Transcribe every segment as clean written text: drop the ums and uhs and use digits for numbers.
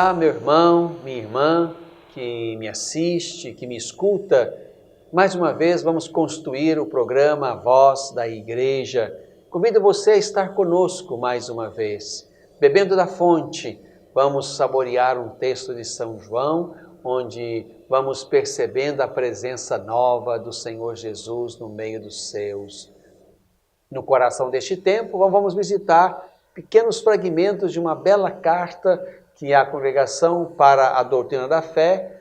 Olá, meu irmão, minha irmã, que me assiste, que me escuta. Mais uma vez vamos construir o programa A Voz da Igreja. Convido você a estar conosco mais uma vez. Bebendo da fonte, vamos saborear um texto de São João, onde vamos percebendo a presença nova do Senhor Jesus no meio dos seus. No coração deste tempo, vamos visitar pequenos fragmentos de uma bela carta que a Congregação para a Doutrina da Fé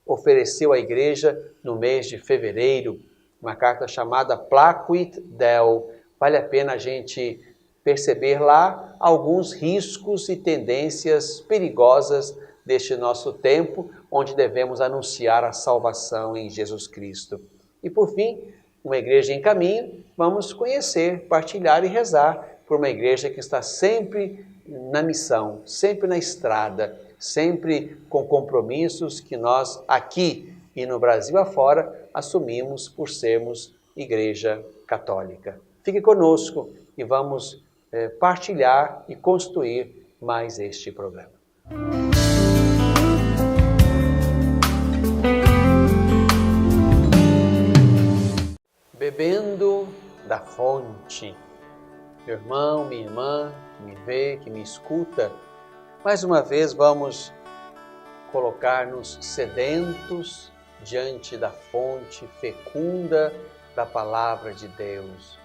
ofereceu à Igreja no mês de fevereiro, uma carta chamada Placuit Deo. Vale a pena a gente perceber lá alguns riscos e tendências perigosas deste nosso tempo, onde devemos anunciar a salvação em Jesus Cristo. E por fim, uma igreja em caminho, vamos conhecer, partilhar e rezar por uma igreja que está sempre na missão, sempre na estrada, sempre com compromissos que nós aqui e no Brasil afora assumimos por sermos Igreja Católica. Fique conosco e vamos partilhar e construir mais este programa. Bebendo da fonte. Meu irmão, minha irmã, que me vê, que me escuta, mais uma vez vamos colocar-nos sedentos diante da fonte fecunda da Palavra de Deus.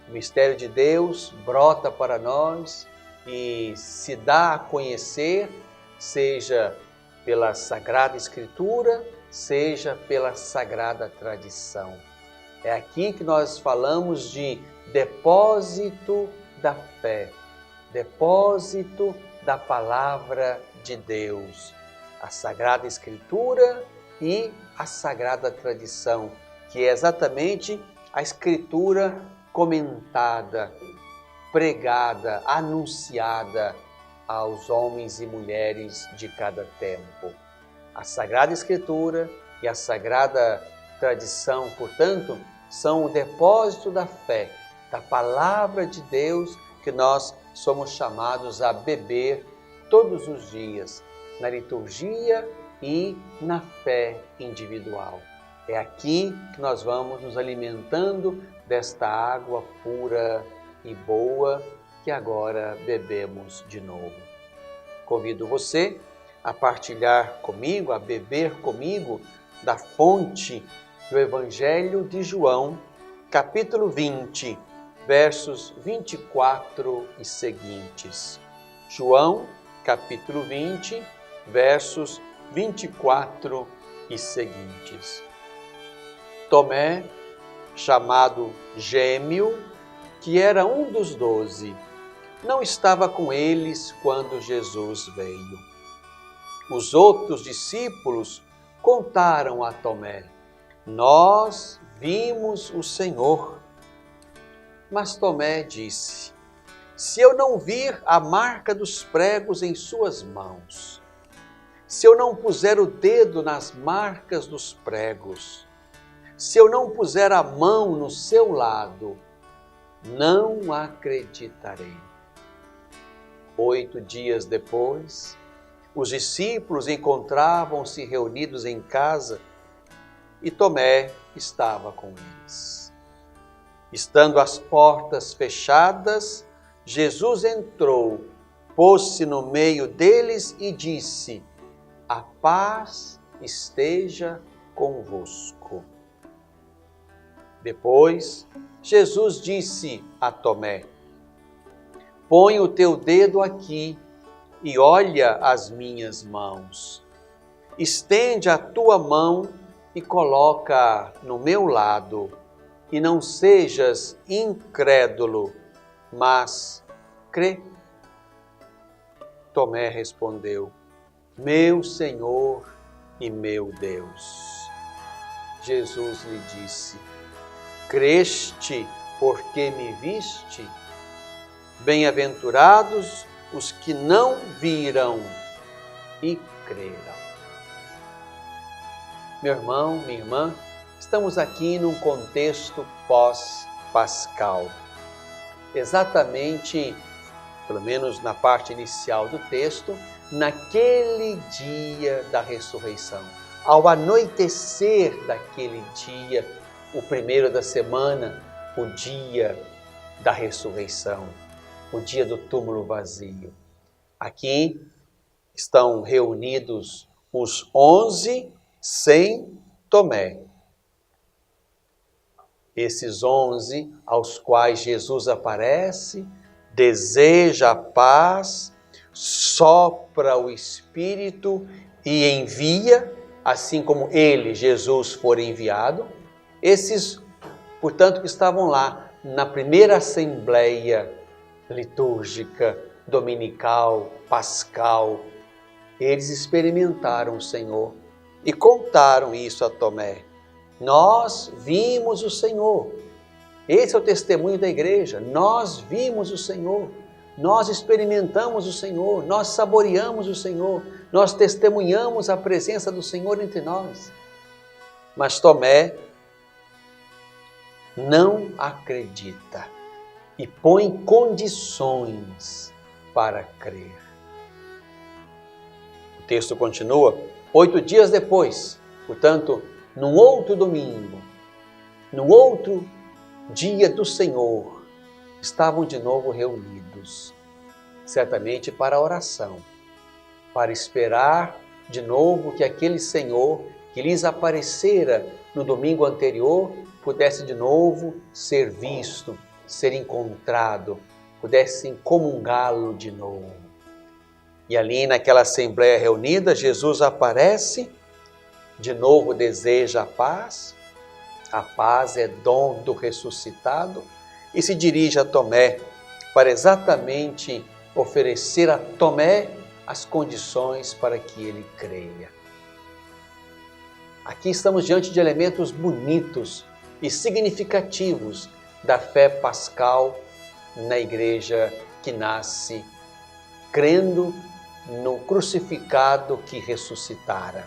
O mistério de Deus brota para nós e se dá a conhecer, seja pela Sagrada Escritura, seja pela Sagrada Tradição. É aqui que nós falamos de depósito da fé, depósito da Palavra de Deus, a Sagrada Escritura e a Sagrada Tradição, que é exatamente a Escritura comentada, pregada, anunciada aos homens e mulheres de cada tempo. A Sagrada Escritura e a Sagrada Tradição, portanto, são o depósito da fé, da Palavra de Deus que nós somos chamados a beber todos os dias, na liturgia e na fé individual. É aqui que nós vamos nos alimentando desta água pura e boa que agora bebemos de novo. Convido você a partilhar comigo, a beber comigo da fonte do Evangelho de João, capítulo 20, versos 24 e seguintes. João, capítulo 20, versos 24 e seguintes. Tomé, chamado Gêmeo, que era um dos 12, não estava com eles quando Jesus veio. Os outros discípulos contaram a Tomé: "Nós vimos o Senhor." Mas Tomé disse: "Se eu não vir a marca dos pregos em suas mãos, se eu não puser o dedo nas marcas dos pregos, se eu não puser a mão no seu lado, não acreditarei." 8 dias depois, os discípulos encontravam-se reunidos em casa e Tomé estava com eles. Estando as portas fechadas, Jesus entrou, pôs-se no meio deles e disse: "A paz esteja convosco." Depois, Jesus disse a Tomé: "Põe o teu dedo aqui e olha as minhas mãos. Estende a tua mão e coloca no meu lado, e não sejas incrédulo, mas crê." Tomé respondeu: "Meu Senhor e meu Deus." Jesus lhe disse: "Creste porque me viste? Bem-aventurados os que não viram e creram." Meu irmão, minha irmã, estamos aqui num contexto pós-pascal. Exatamente, pelo menos na parte inicial do texto, naquele dia da ressurreição. Ao anoitecer daquele dia, o primeiro da semana, o dia da ressurreição, o dia do túmulo vazio. Aqui estão reunidos os 11 sem Tomé. Esses 11 aos quais Jesus aparece, deseja a paz, sopra o Espírito e envia, assim como ele, Jesus, for enviado. Esses, portanto, que estavam lá na primeira assembleia litúrgica, dominical, pascal, eles experimentaram o Senhor e contaram isso a Tomé. Nós vimos o Senhor. Esse é o testemunho da igreja. Nós vimos o Senhor. Nós experimentamos o Senhor. Nós saboreamos o Senhor. Nós testemunhamos a presença do Senhor entre nós. Mas Tomé não acredita e põe condições para crer. O texto continua. 8 dias depois, portanto, num outro domingo, no outro dia do Senhor, estavam de novo reunidos, certamente para a oração, para esperar de novo que aquele Senhor que lhes aparecera no domingo anterior pudesse de novo ser visto, ser encontrado, pudessem comungá-lo de novo. E ali naquela assembleia reunida, Jesus aparece, de novo deseja a paz é dom do ressuscitado, e se dirige a Tomé para exatamente oferecer a Tomé as condições para que ele creia. Aqui estamos diante de elementos bonitos e significativos da fé pascal na igreja que nasce crendo no crucificado que ressuscitara.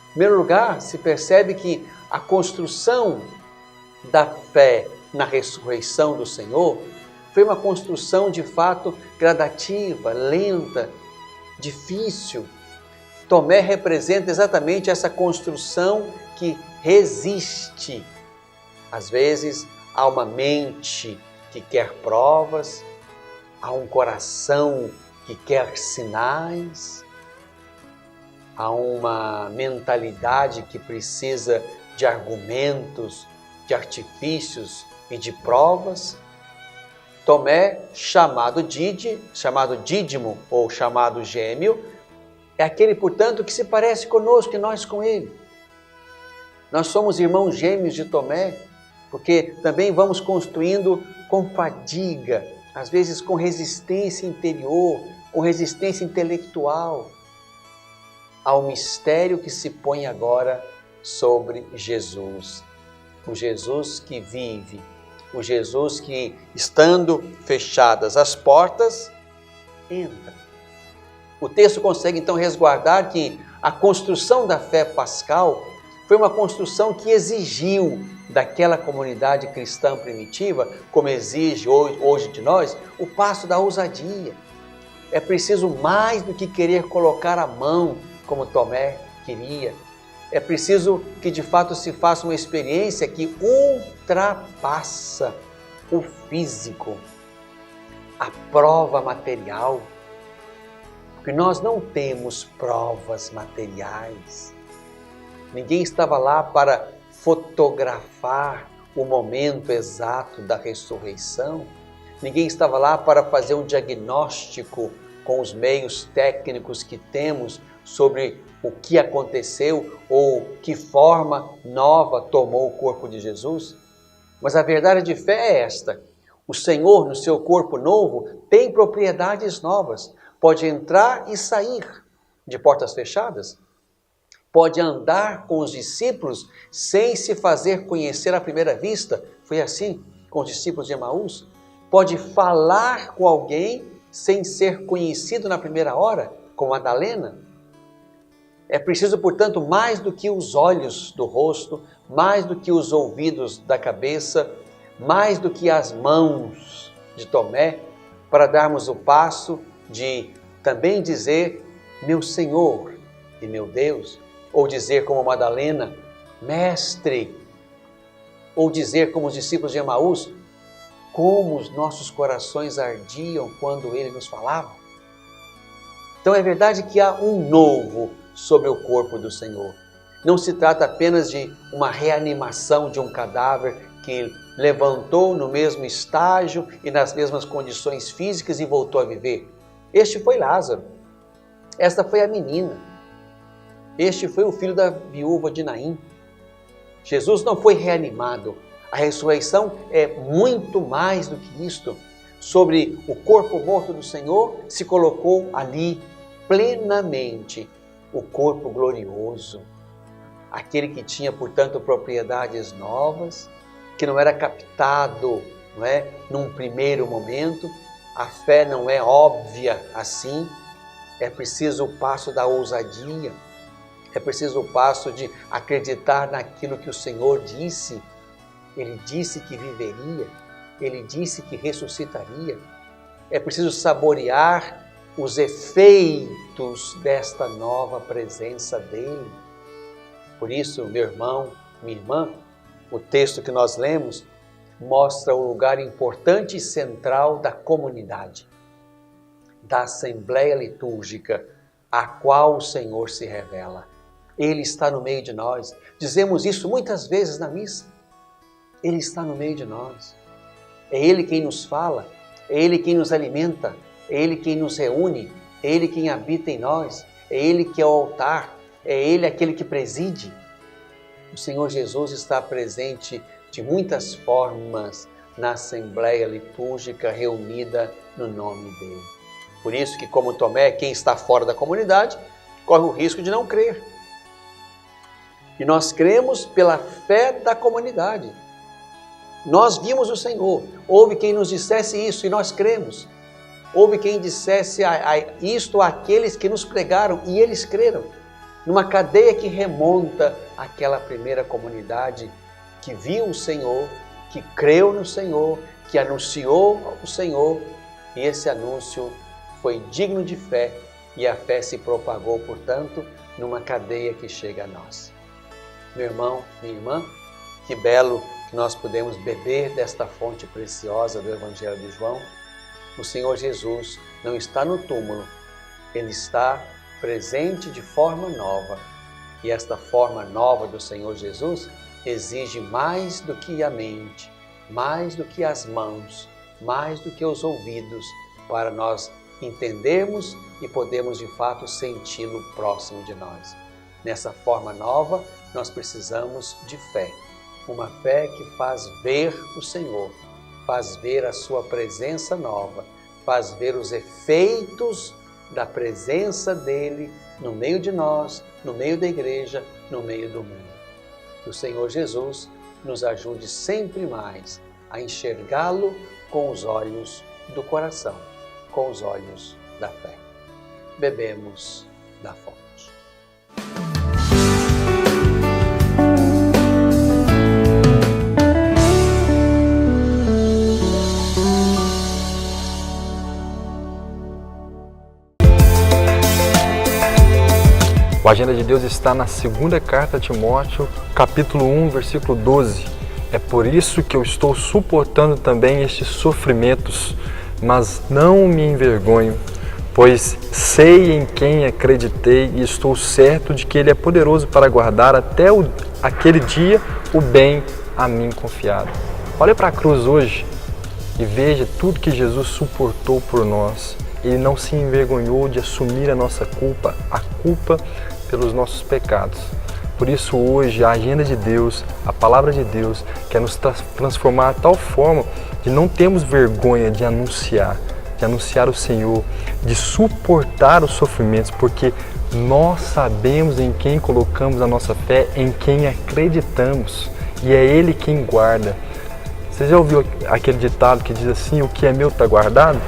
Em primeiro lugar, se percebe que a construção da fé na ressurreição do Senhor foi uma construção de fato gradativa, lenta, difícil. Tomé representa exatamente essa construção que resiste. Às vezes, há uma mente que quer provas, há um coração que quer sinais, há uma mentalidade que precisa de argumentos, de artifícios e de provas. Tomé, chamado Dídimo ou chamado Gêmeo, é aquele, portanto, que se parece conosco e nós com ele. Nós somos irmãos gêmeos de Tomé, porque também vamos construindo com fadiga, às vezes com resistência interior, com resistência intelectual, ao mistério que se põe agora sobre Jesus. O Jesus que vive, o Jesus que, estando fechadas as portas, entra. O texto consegue então resguardar que a construção da fé pascal foi uma construção que exigiu daquela comunidade cristã primitiva, como exige hoje de nós, o passo da ousadia. É preciso mais do que querer colocar a mão, como Tomé queria. É preciso que de fato se faça uma experiência que ultrapassa o físico, a prova material. Porque nós não temos provas materiais. Ninguém estava lá para fotografar o momento exato da ressurreição. Ninguém estava lá para fazer um diagnóstico com os meios técnicos que temos sobre o que aconteceu ou que forma nova tomou o corpo de Jesus. Mas a verdade de fé é esta: o Senhor, no seu corpo novo, tem propriedades novas. Pode entrar e sair de portas fechadas. Pode andar com os discípulos sem se fazer conhecer à primeira vista. Foi assim com os discípulos de Emaús. Pode falar com alguém sem ser conhecido na primeira hora, como Madalena. É preciso, portanto, mais do que os olhos do rosto, mais do que os ouvidos da cabeça, mais do que as mãos de Tomé, para darmos o passo de também dizer: meu Senhor e meu Deus, ou dizer como Madalena, Mestre, ou dizer como os discípulos de Emaús, como os nossos corações ardiam quando ele nos falava. Então é verdade que há um novo sobre o corpo do Senhor. Não se trata apenas de uma reanimação de um cadáver que levantou no mesmo estágio e nas mesmas condições físicas e voltou a viver. Este foi Lázaro. Esta foi a menina. Este foi o filho da viúva de Naim. Jesus não foi reanimado. A ressurreição é muito mais do que isto. Sobre o corpo morto do Senhor se colocou ali plenamente o corpo glorioso. Aquele que tinha, portanto, propriedades novas, que não era captado, não é, num primeiro momento. A fé não é óbvia assim. É preciso o passo da ousadia. É preciso o passo de acreditar naquilo que o Senhor disse. Ele disse que viveria. Ele disse que ressuscitaria. É preciso saborear os efeitos desta nova presença dele. Por isso, meu irmão, minha irmã, o texto que nós lemos mostra o lugar importante e central da comunidade, da assembleia litúrgica, a qual o Senhor se revela. Ele está no meio de nós. Dizemos isso muitas vezes na missa. Ele está no meio de nós. É Ele quem nos fala, é Ele quem nos alimenta, é Ele quem nos reúne, é Ele quem habita em nós, é Ele que é o altar, é Ele aquele que preside. O Senhor Jesus está presente de muitas formas na Assembleia Litúrgica reunida no nome dEle. Por isso que, como Tomé, quem está fora da comunidade, corre o risco de não crer. E nós cremos pela fé da comunidade. Nós vimos o Senhor. Houve quem nos dissesse isso e nós cremos. Houve quem dissesse isto àqueles que nos pregaram e eles creram. Numa cadeia que remonta àquela primeira comunidade que viu o Senhor, que creu no Senhor, que anunciou o Senhor, e esse anúncio foi digno de fé e a fé se propagou, portanto, numa cadeia que chega a nós. Meu irmão, minha irmã, que belo que nós podemos beber desta fonte preciosa do Evangelho de João. O Senhor Jesus não está no túmulo, Ele está presente de forma nova. E esta forma nova do Senhor Jesus exige mais do que a mente, mais do que as mãos, mais do que os ouvidos, para nós entendermos e podermos de fato senti-lo próximo de nós. Nessa forma nova, nós precisamos de fé. Uma fé que faz ver o Senhor, faz ver a sua presença nova, faz ver os efeitos da presença dele no meio de nós, no meio da igreja, no meio do mundo. Que o Senhor Jesus nos ajude sempre mais a enxergá-lo com os olhos do coração, com os olhos da fé. Bebemos da fonte. O Agenda de Deus está na segunda carta a Timóteo, capítulo 1, versículo 12. É por isso que eu estou suportando também estes sofrimentos, mas não me envergonho, pois sei em quem acreditei e estou certo de que Ele é poderoso para guardar até aquele dia o bem a mim confiado. Olha para a cruz hoje e veja tudo que Jesus suportou por nós. Ele não se envergonhou de assumir a nossa culpa, a culpa pelos nossos pecados. Por isso hoje a agenda de Deus, a palavra de Deus, quer nos transformar de tal forma de não termos vergonha de anunciar o Senhor, de suportar os sofrimentos, porque nós sabemos em quem colocamos a nossa fé, em quem acreditamos, e é Ele quem guarda. Você já ouviu aquele ditado que diz assim, o que é meu está guardado?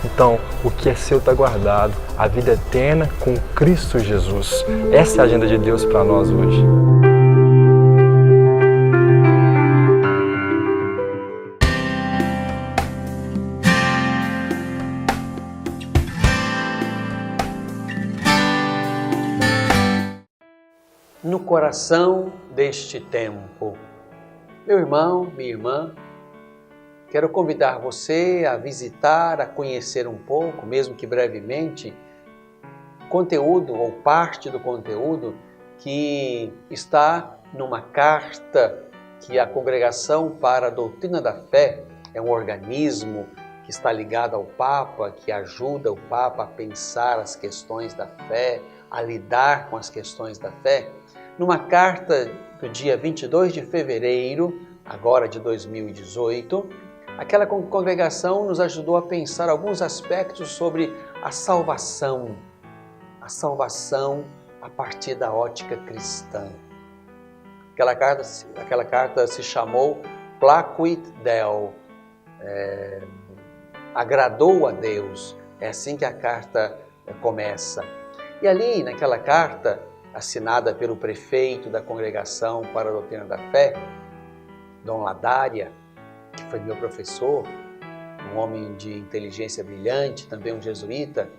Então, o que é seu está guardado, a vida eterna com Cristo Jesus. Essa é a agenda de Deus para nós hoje. oração deste tempo. Meu irmão, minha irmã, quero convidar você a visitar, a conhecer um pouco, mesmo que brevemente, conteúdo ou parte do conteúdo que está numa carta que a Congregação para a Doutrina da Fé, é um organismo que está ligado ao Papa, que ajuda o Papa a pensar as questões da fé, a lidar com as questões da fé. Numa carta do dia 22 de fevereiro, agora de 2018, aquela congregação nos ajudou a pensar alguns aspectos sobre a salvação a partir da ótica cristã. Aquela carta se chamou Placuit Deo, agradou a Deus, é assim que a carta começa. E ali, naquela carta, assinada pelo prefeito da Congregação para a Doutrina da Fé, Dom Ladária, que foi meu professor, um homem de inteligência brilhante, também um jesuíta,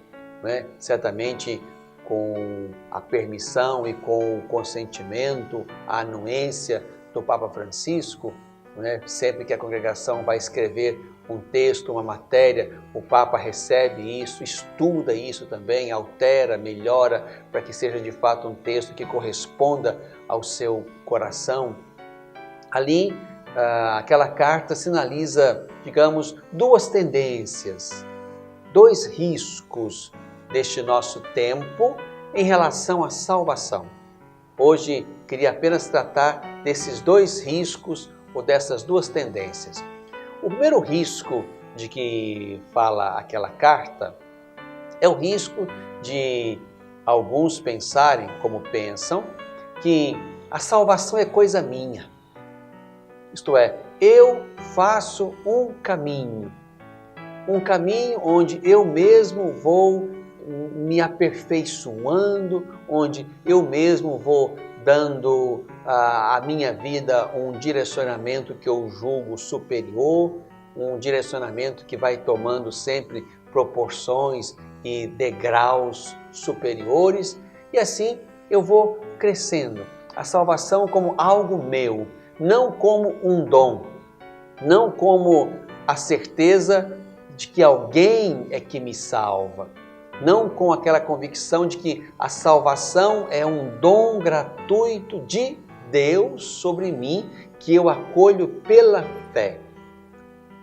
né? Certamente com a permissão e com o consentimento, a anuência do Papa Francisco, né? Sempre que a congregação vai escrever um texto, uma matéria, o Papa recebe isso, estuda isso também, altera, melhora, para que seja de fato um texto que corresponda ao seu coração. Ali, aquela carta sinaliza, digamos, duas tendências, dois riscos deste nosso tempo em relação à salvação. Hoje, queria apenas tratar desses dois riscos ou dessas duas tendências. O primeiro risco de que fala aquela carta é o risco de alguns pensarem, como pensam, que a salvação é coisa minha. Isto é, eu faço um caminho onde eu mesmo vou me aperfeiçoando, onde eu mesmo vou dando à minha vida um direcionamento que eu julgo superior, um direcionamento que vai tomando sempre proporções e degraus superiores, e assim eu vou crescendo. A salvação como algo meu, não como um dom, não como a certeza de que alguém é que me salva, não com aquela convicção de que a salvação é um dom gratuito de Deus sobre mim, que eu acolho pela fé.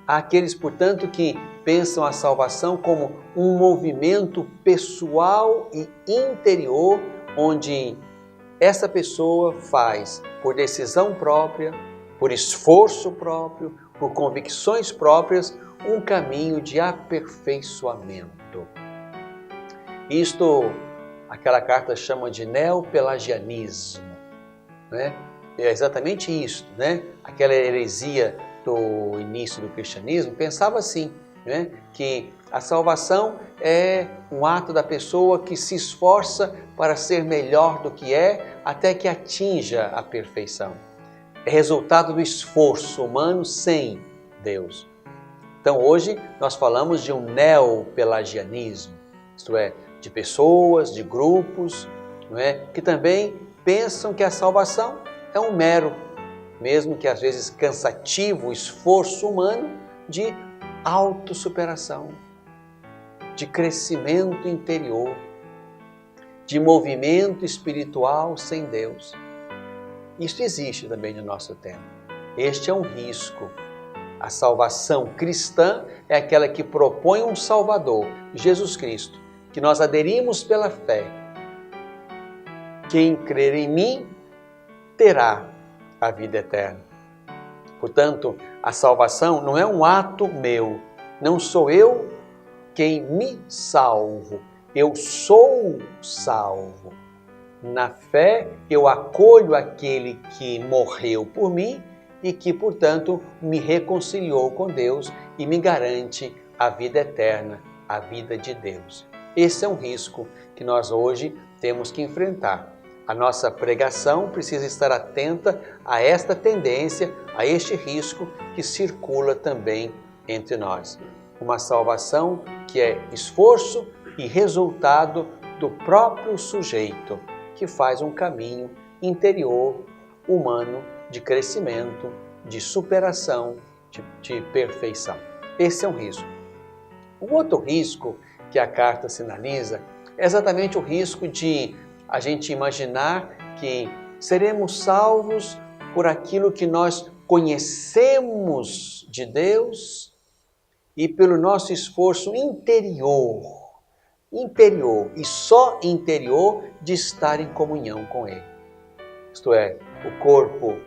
Há aqueles, portanto, que pensam a salvação como um movimento pessoal e interior, onde essa pessoa faz, por decisão própria, por esforço próprio, por convicções próprias, um caminho de aperfeiçoamento. Isto, aquela carta chama de neopelagianismo, né? É exatamente isso, né? Aquela heresia do início do cristianismo pensava assim, né? Que a salvação é um ato da pessoa que se esforça para ser melhor do que é até que atinja a perfeição. É resultado do esforço humano sem Deus. Então hoje nós falamos de um neopelagianismo, isto é, de pessoas, de grupos, não é? Que também pensam que a salvação é um mero, mesmo que às vezes cansativo, esforço humano de autossuperação, de crescimento interior, de movimento espiritual sem Deus. Isso existe também no nosso tempo. Este é um risco. A salvação cristã é aquela que propõe um Salvador, Jesus Cristo, que nós aderimos pela fé. Quem crer em mim terá a vida eterna. Portanto, a salvação não é um ato meu, não sou eu quem me salvo, eu sou salvo. Na fé, eu acolho aquele que morreu por mim e que, portanto, me reconciliou com Deus e me garante a vida eterna, a vida de Deus. Esse é um risco que nós hoje temos que enfrentar. A nossa pregação precisa estar atenta a esta tendência, a este risco que circula também entre nós. Uma salvação que é esforço e resultado do próprio sujeito, que faz um caminho interior humano de crescimento, de superação, de perfeição. Esse é um risco. O outro risco que a carta sinaliza é exatamente o risco de a gente imaginar que seremos salvos por aquilo que nós conhecemos de Deus e pelo nosso esforço interior e só interior de estar em comunhão com Ele. Isto é, o corpo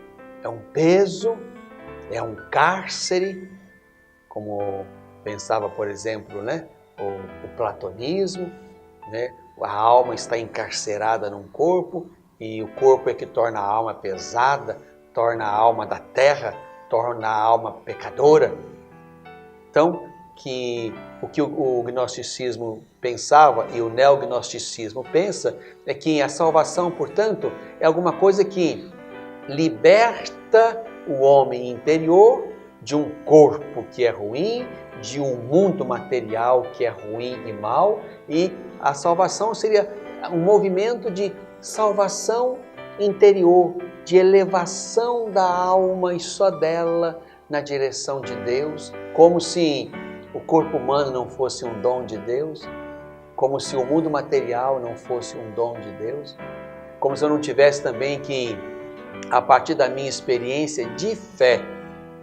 é um peso, é um cárcere, como pensava, por exemplo, o platonismo, a alma está encarcerada num corpo e o corpo é que torna a alma pesada, torna a alma da terra, torna a alma pecadora. Então, o que o gnosticismo pensava e o neognosticismo pensa é que a salvação, portanto, é alguma coisa que liberta o homem interior de um corpo que é ruim, de um mundo material que é ruim e mau, e a salvação seria um movimento de salvação interior, de elevação da alma e só dela na direção de Deus, como se o corpo humano não fosse um dom de Deus, como se o mundo material não fosse um dom de Deus, como se eu não tivesse também que, a partir da minha experiência de fé,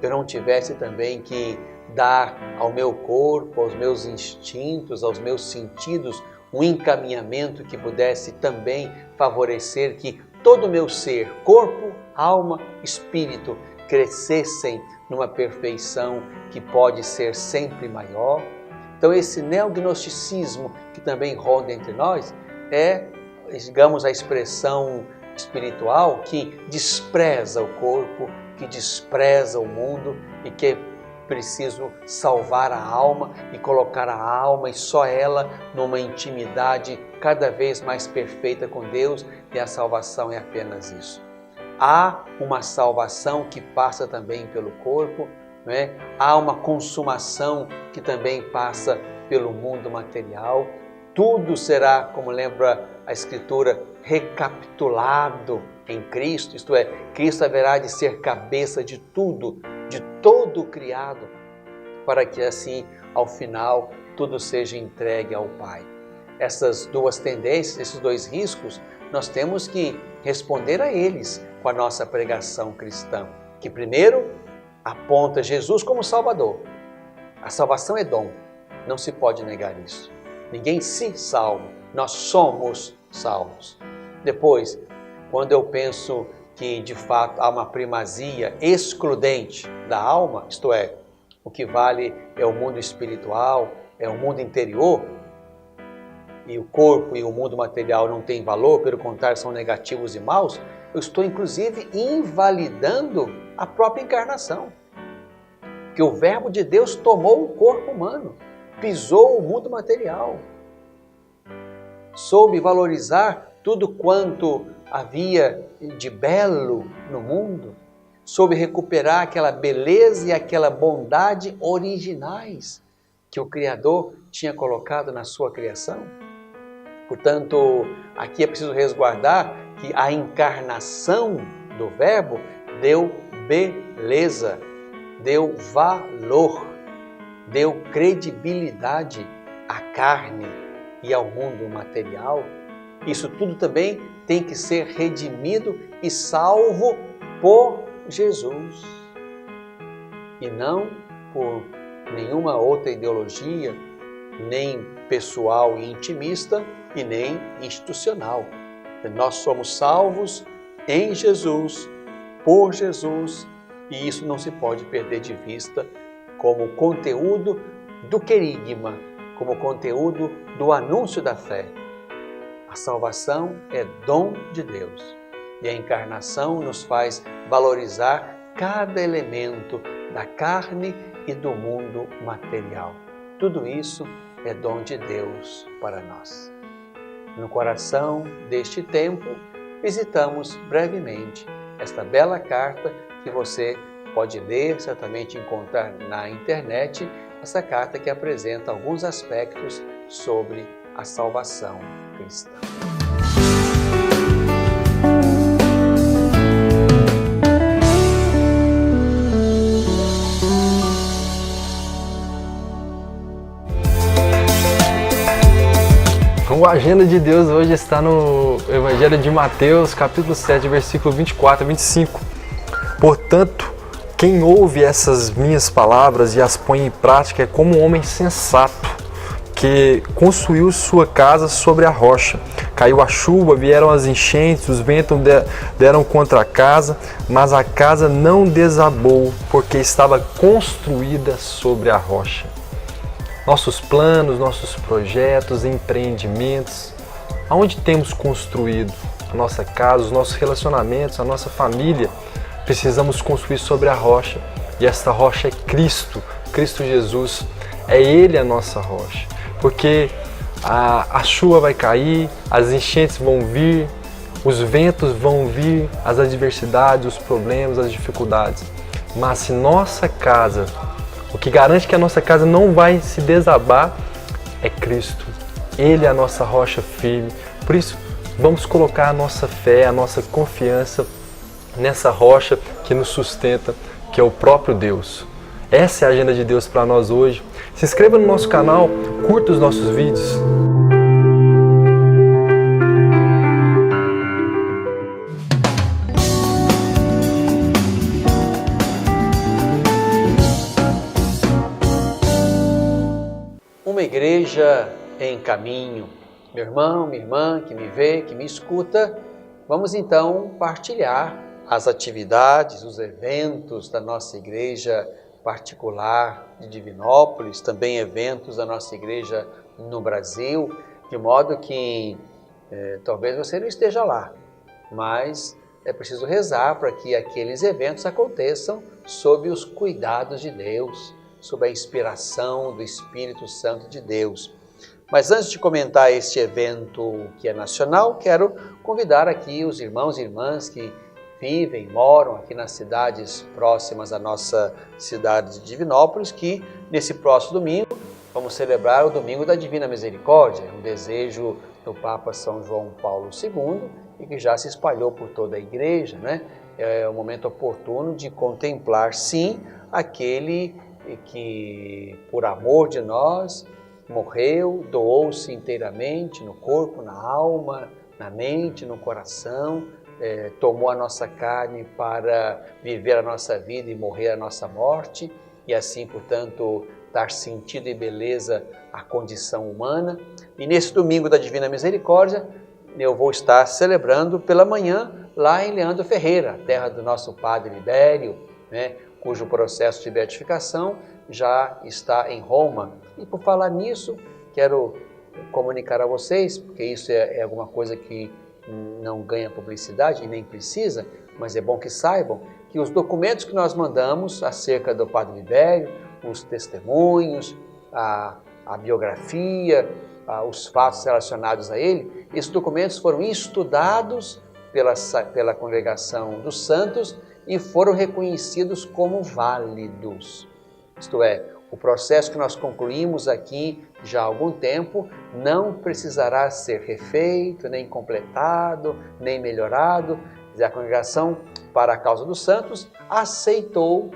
eu não tivesse também que dar ao meu corpo, aos meus instintos, aos meus sentidos, um encaminhamento que pudesse também favorecer que todo o meu ser, corpo, alma, espírito, crescessem numa perfeição que pode ser sempre maior. Então esse neognosticismo que também ronda entre nós é, digamos, a expressão espiritual que despreza o corpo, que despreza o mundo e que é preciso salvar a alma e colocar a alma e só ela numa intimidade cada vez mais perfeita com Deus, e a salvação é apenas isso. Há uma salvação que passa também pelo corpo, há uma consumação que também passa pelo mundo material. Tudo será, como lembra a Escritura, recapitulado em Cristo, isto é, Cristo haverá de ser cabeça de tudo, de todo o criado, para que assim, ao final, tudo seja entregue ao Pai. Essas duas tendências, esses dois riscos, nós temos que responder a eles com a nossa pregação cristã, que primeiro aponta Jesus como Salvador. A salvação é dom, não se pode negar isso. Ninguém se salva, nós somos salvos. Depois, quando eu penso que de fato há uma primazia excludente da alma, isto é, o que vale é o mundo espiritual, é o mundo interior, e o corpo e o mundo material não têm valor, pelo contrário, são negativos e maus, eu estou inclusive invalidando a própria encarnação. Que o Verbo de Deus tomou o corpo humano, pisou o mundo material, soube valorizar tudo quanto havia de belo no mundo, soube recuperar aquela beleza e aquela bondade originais que o Criador tinha colocado na sua criação. Portanto, aqui é preciso resguardar que a encarnação do Verbo deu beleza, deu valor, deu credibilidade à carne e ao mundo material. Isso tudo também tem que ser redimido e salvo por Jesus e não por nenhuma outra ideologia, nem pessoal e intimista e nem institucional. Nós somos salvos em Jesus, por Jesus, e isso não se pode perder de vista como conteúdo do querigma, como conteúdo do anúncio da fé. A salvação é dom de Deus e a encarnação nos faz valorizar cada elemento da carne e do mundo material. Tudo isso é dom de Deus para nós. No coração deste tempo, visitamos brevemente esta bela carta que você pode ler, certamente encontrar na internet, essa carta que apresenta alguns aspectos sobre a salvação cristã. Agenda de Deus hoje está no Evangelho de Mateus, capítulo 7, versículo 24 a 25. Portanto, quem ouve essas minhas palavras e as põe em prática é como um homem sensato, que construiu sua casa sobre a rocha. Caiu a chuva, vieram as enchentes, os ventos deram contra a casa, mas a casa não desabou, porque estava construída sobre a rocha. Nossos planos, nossos projetos, empreendimentos, aonde temos construído a nossa casa, os nossos relacionamentos, a nossa família, precisamos construir sobre a rocha. E esta rocha é Cristo, Cristo Jesus. É Ele a nossa rocha. Porque a chuva vai cair, as enchentes vão vir, os ventos vão vir, as adversidades, os problemas, as dificuldades. Mas se nossa casa, o que garante que a nossa casa não vai se desabar é Cristo. Ele é a nossa rocha firme. Por isso, vamos colocar a nossa fé, a nossa confiança nessa rocha que nos sustenta, que é o próprio Deus. Essa é a agenda de Deus para nós hoje. Se inscreva no nosso canal, curta os nossos vídeos. Uma igreja em caminho. Meu irmão, minha irmã, que me vê, que me escuta, vamos então partilhar as atividades, os eventos da nossa igreja particular de Divinópolis, também eventos da nossa igreja no Brasil, de modo que talvez você não esteja lá, mas é preciso rezar para que aqueles eventos aconteçam sob os cuidados de Deus, sob a inspiração do Espírito Santo de Deus. Mas antes de comentar este evento que é nacional, quero convidar aqui os irmãos e irmãs que vivem, moram aqui nas cidades próximas à nossa cidade de Divinópolis, que nesse próximo domingo vamos celebrar o Domingo da Divina Misericórdia, um desejo do Papa São João Paulo II e que já se espalhou por toda a igreja, né? É o momento oportuno de contemplar, sim, aquele que, por amor de nós, morreu, doou-se inteiramente no corpo, na alma, na mente, no coração, tomou a nossa carne para viver a nossa vida e morrer a nossa morte, e assim, portanto, dar sentido e beleza à condição humana. E nesse domingo da Divina Misericórdia, eu vou estar celebrando pela manhã lá em Leandro Ferreira, terra do nosso Padre Libério, né, cujo processo de beatificação já está em Roma. E por falar nisso, quero comunicar a vocês, porque isso é alguma coisa que não ganha publicidade e nem precisa, mas é bom que saibam que os documentos que nós mandamos acerca do Padre Libério, os testemunhos, a biografia, os fatos relacionados a ele, esses documentos foram estudados pela Congregação dos Santos e foram reconhecidos como válidos. Isto é, o processo que nós concluímos aqui já há algum tempo não precisará ser refeito, nem completado, nem melhorado. A Congregação para a Causa dos Santos aceitou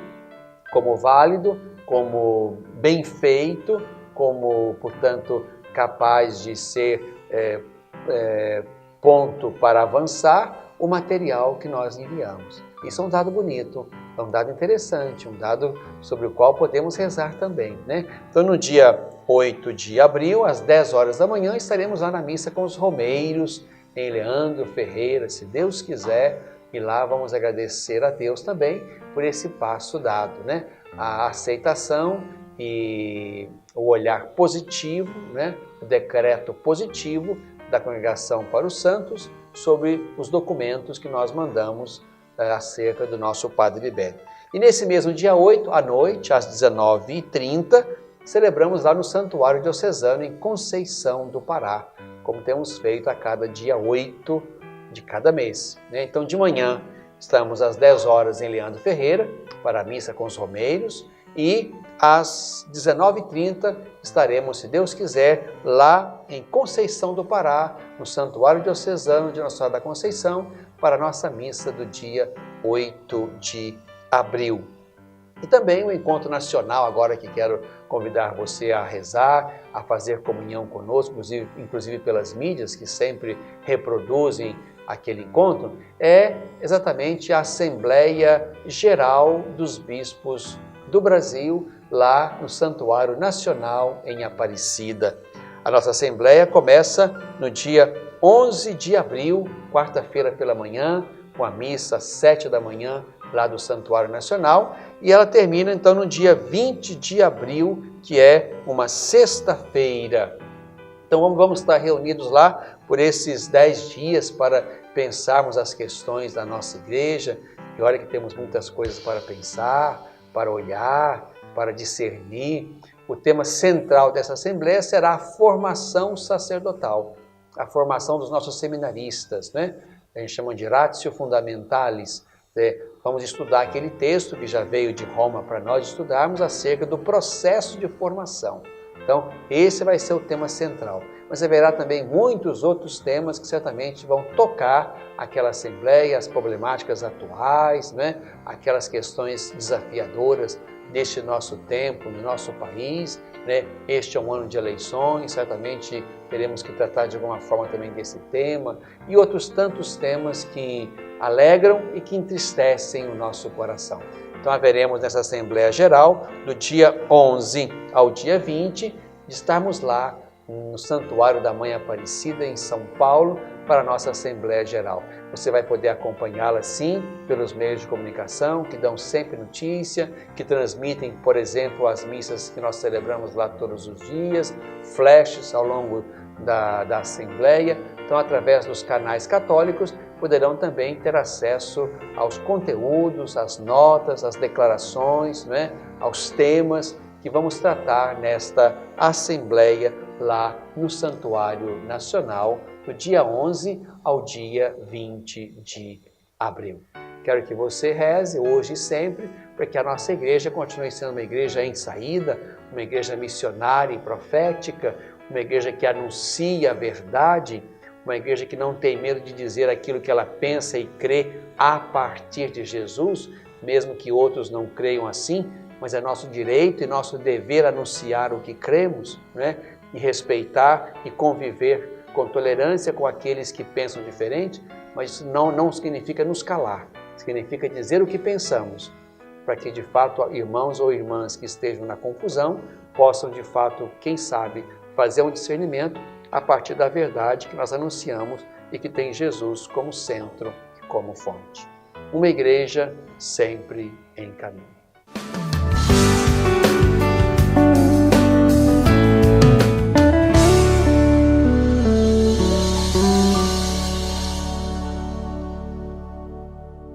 como válido, como bem feito, como, portanto, capaz de ser ponto para avançar o material que nós enviamos. Isso é um dado bonito, é um dado interessante, um dado sobre o qual podemos rezar também, né? Então, no dia 8 de abril, às 10 horas da manhã, estaremos lá na missa com os romeiros, em Leandro Ferreira, se Deus quiser, e lá vamos agradecer a Deus também por esse passo dado, né? A aceitação e o olhar positivo, né? O decreto positivo da Congregação para os Santos sobre os documentos que nós mandamos acerca do nosso Padre Libério. E nesse mesmo dia 8, à noite, às 19h30, celebramos lá no Santuário Diocesano em Conceição do Pará, como temos feito a cada dia 8 de cada mês, né? Então, de manhã, estamos às 10 horas em Leandro Ferreira, para a missa com os romeiros, e às 19h30 estaremos, se Deus quiser, lá em Conceição do Pará, no Santuário Diocesano de Nossa Senhora da Conceição, para a nossa missa do dia 8 de abril. E também o encontro nacional, agora que quero convidar você a rezar, a fazer comunhão conosco, inclusive pelas mídias que sempre reproduzem aquele encontro, é exatamente a Assembleia Geral dos Bispos do Brasil, lá no Santuário Nacional em Aparecida. A nossa Assembleia começa no dia 11 de abril, quarta-feira pela manhã, com a missa às 7 da manhã, lá do Santuário Nacional, e ela termina então no dia 20 de abril, que é uma sexta-feira. Então vamos estar reunidos lá por esses 10 dias para pensarmos as questões da nossa igreja, e olha que temos muitas coisas para pensar, para olhar, para discernir. O tema central dessa Assembleia será a formação sacerdotal, a formação dos nossos seminaristas, né? A gente chama de Ratio Fundamentalis. Vamos estudar aquele texto que já veio de Roma para nós estudarmos acerca do processo de formação. Então, esse vai ser o tema central. Mas haverá também muitos outros temas que certamente vão tocar aquela Assembleia, as problemáticas atuais, né? Aquelas questões desafiadoras deste nosso tempo, no nosso país, né? Este é um ano de eleições, certamente teremos que tratar de alguma forma também desse tema e outros tantos temas que alegram e que entristecem o nosso coração. Então haveremos nessa Assembleia Geral, do dia 11 ao dia 20, de estarmos lá no Santuário da Mãe Aparecida, em São Paulo, para a nossa Assembleia Geral. Você vai poder acompanhá-la, sim, pelos meios de comunicação, que dão sempre notícia, que transmitem, por exemplo, as missas que nós celebramos lá todos os dias, flashes ao longo da Assembleia. Então, através dos canais católicos, poderão também ter acesso aos conteúdos, às notas, às declarações, né, aos temas que vamos tratar nesta Assembleia lá no Santuário Nacional, do dia 11 ao dia 20 de abril. Quero que você reze hoje e sempre para que a nossa igreja continue sendo uma igreja em saída, uma igreja missionária e profética, uma igreja que anuncia a verdade, uma igreja que não tem medo de dizer aquilo que ela pensa e crê a partir de Jesus, mesmo que outros não creiam assim, mas é nosso direito e nosso dever anunciar o que cremos, né? E respeitar e conviver com tolerância com aqueles que pensam diferente, mas isso não significa nos calar, significa dizer o que pensamos, para que de fato irmãos ou irmãs que estejam na confusão possam de fato, quem sabe, fazer um discernimento a partir da verdade que nós anunciamos e que tem Jesus como centro e como fonte. Uma igreja sempre em caminho.